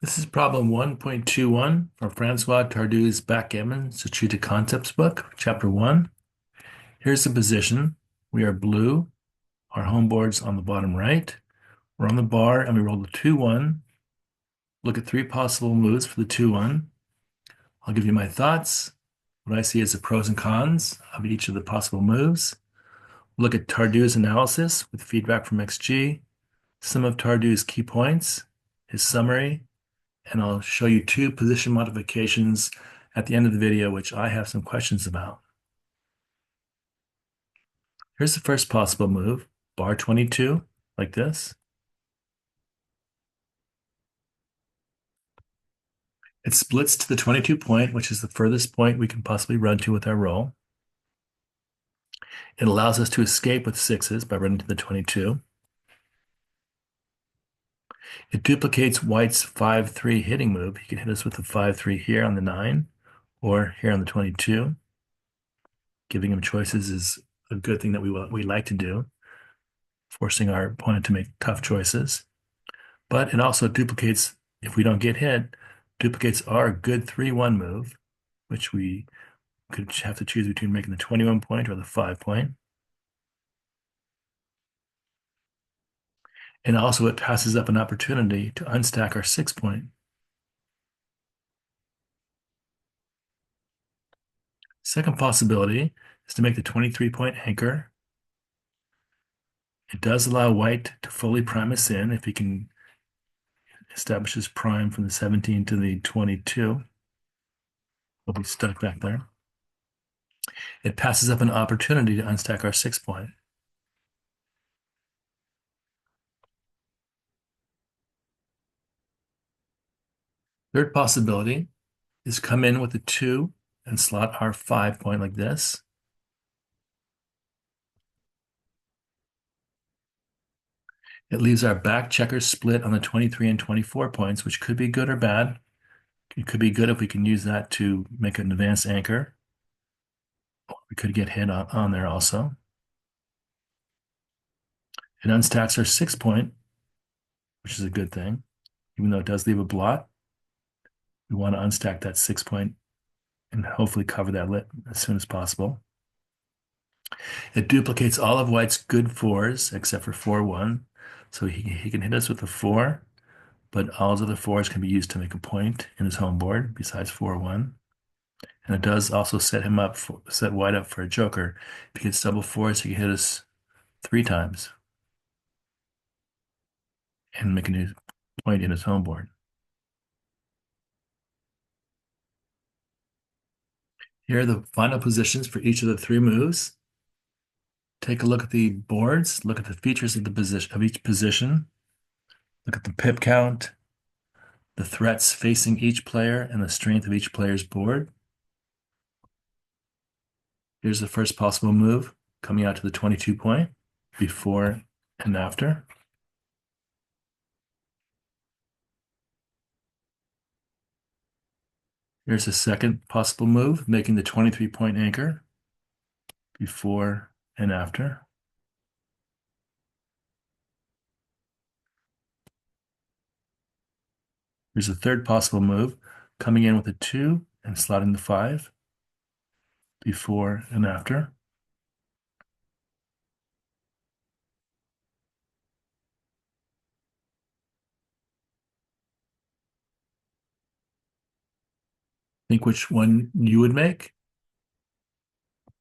This is problem 1.21 from Francois Tardieu's Backgammon Strategic Concepts book, chapter 1. Here's the position. We are blue. Our home board's on the bottom right. We're on the bar and we roll the 2-1. Look at three possible moves for the 2-1. I'll give you my thoughts, what I see as the pros and cons of each of the possible moves. Look at Tardieu's analysis with feedback from XG, some of Tardieu's key points, his summary, and I'll show you two position modifications at the end of the video, which I have some questions about. Here's the first possible move, bar 22, like this. It splits to the 22 point, which is the furthest point we can possibly run to with our roll. It allows us to escape with sixes by running to the 22. It duplicates White's 5-3 hitting move. He can hit us with the 5-3 here on the 9 or here on the 22. Giving him choices is a good thing that we like to do, forcing our opponent to make tough choices. But it also duplicates, if we don't get hit, duplicates our good 3-1 move, which we could have to choose between making the 21 point or the 5 point. And also it passes up an opportunity to unstack our 6 point. Second possibility is to make the 23 point anchor. It does allow White to fully prime us in if he can establish his prime from the 17 to the 22. We'll be stuck back there. It passes up an opportunity to unstack our 6 point. Third possibility is come in with a 2 and slot our 5 point like this. It leaves our back checkers split on the 23 and 24 points, which could be good or bad. It could be good if we can use that to make an advanced anchor. We could get hit on there also. It unstacks our 6 point, which is a good thing. Even though it does leave a blot, we want to unstack that 6 point and hopefully cover that lit as soon as possible. It duplicates all of White's good 4s except for 4-1. So he can hit us with the 4, but all his other 4s can be used to make a point in his home board besides 4-1. And it does also set White up for a joker. If he gets double 4s, he can hit us 3 times and make a new point in his home board. Here are the final positions for each of the 3 moves. Take a look at the boards, look at the features of the position of each position, look at the pip count, the threats facing each player, and the strength of each player's board. Here's the first possible move coming out to the 22 point, before and after. Here's the second possible move, making the 23 point anchor, before and after. Here's the third possible move, coming in with a 2 and slotting the 5, before and after. Think which one you would make.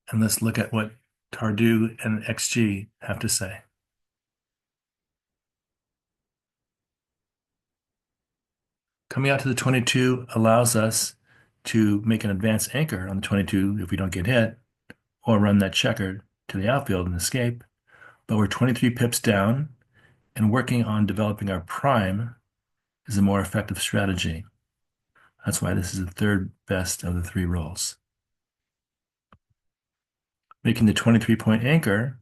And let's look at what Tardieu and XG have to say. Coming out to the 22 allows us to make an advanced anchor on the 22 if we don't get hit, or run that checker to the outfield and escape. But we're 23 pips down, and working on developing our prime is a more effective strategy. That's why this is the third best of the 3 rolls. Making the 23 point anchor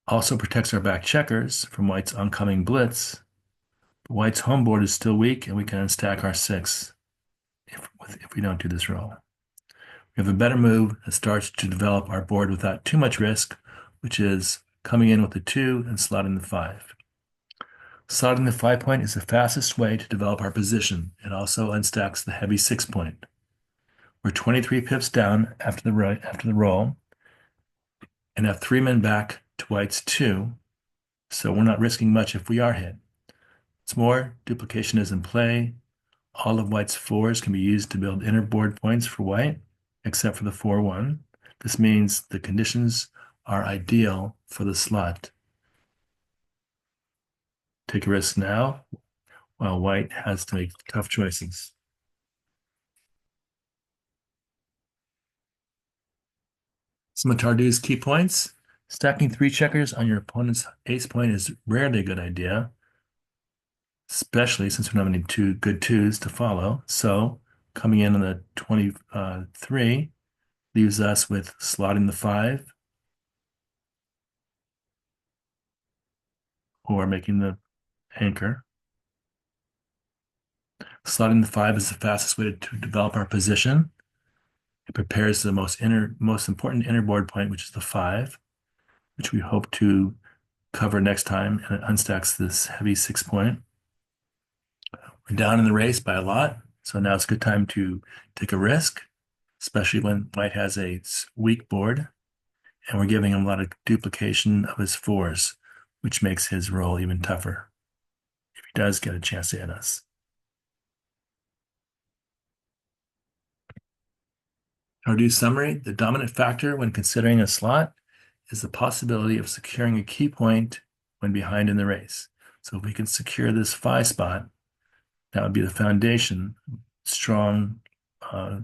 also protects our back checkers from White's oncoming blitz. But White's home board is still weak, and we can unstack our 6 if we don't do this roll. We have a better move that starts to develop our board without too much risk, which is coming in with the 2 and slotting the 5. Slotting the 5-point is the fastest way to develop our position. It also unstacks the heavy 6-point. We're 23 pips down after the roll and have 3 men back to white's 2, so we're not risking much if we are hit. What's more, duplication is in play. All of white's 4s can be used to build inner board points for white, except for the 4-1. This means the conditions are ideal for the slot. Take a risk now, while white has to make tough choices. Some of Tardieu's key points. Stacking 3 checkers on your opponent's ace point is rarely a good idea, especially since we don't have any two good 2s to follow. So coming in on the 23 leaves us with slotting the 5 or making the anchor. Slotting the 5 is the fastest way to develop our position. It prepares the most important inner board point, which is the 5, which we hope to cover next time, and it unstacks this heavy 6-point. We're down in the race by a lot, so now it's a good time to take a risk, especially when white has a weak board, and we're giving him a lot of duplication of his 4s, which makes his roll even tougher if he does get a chance to hit us. Tardieu summary: the dominant factor when considering a slot is the possibility of securing a key point when behind in the race. So if we can secure this 5 spot, that would be the foundation, strong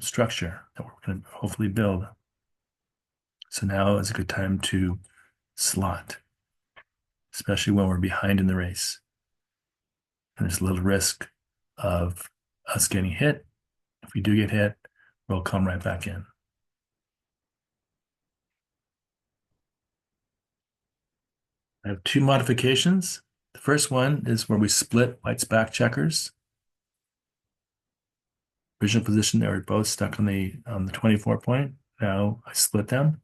structure that we're going to hopefully build. So now is a good time to slot, especially when we're behind in the race. And there's a little risk of us getting hit. If we do get hit, we'll come right back in. I have 2 modifications. The first one is where we split white's back checkers. Original position, they were both stuck on the 24 point. Now I split them.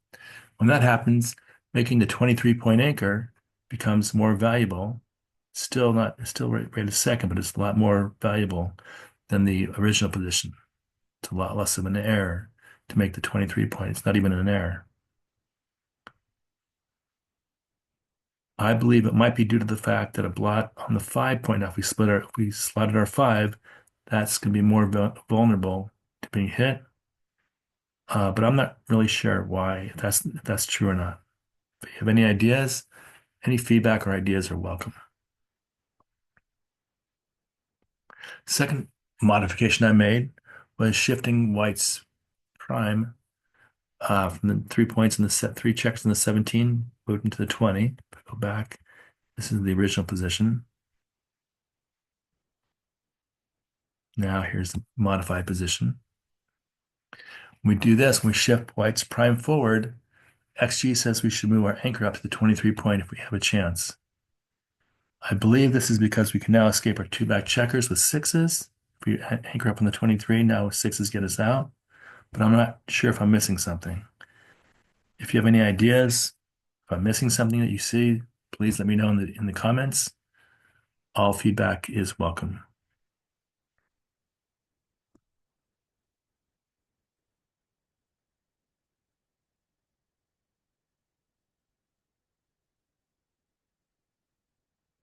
When that happens, making the 23-point anchor becomes more valuable. Still rated second, but it's a lot more valuable than the original position. It's a lot less of an error to make the 23 point. It's not even an error. I believe it might be due to the fact that a blot on the 5-point, now if we slotted our 5, that's going to be more vulnerable to being hit. But I'm not really sure why, if that's true or not. If you have any ideas, any feedback or ideas are welcome. Second modification I made was shifting white's prime from the 3 points in the 3 checks in the 17, moved into the 20. If I go back, this is the original position. Now here's the modified position. When we do this, when we shift white's prime forward, XG says we should move our anchor up to the 23 point if we have a chance. I believe this is because we can now escape our 2 back checkers with 6s. If we anchor up on the 23, now 6s get us out. But I'm not sure if I'm missing something. If you have any ideas, if I'm missing something that you see, please let me know in the comments. All feedback is welcome.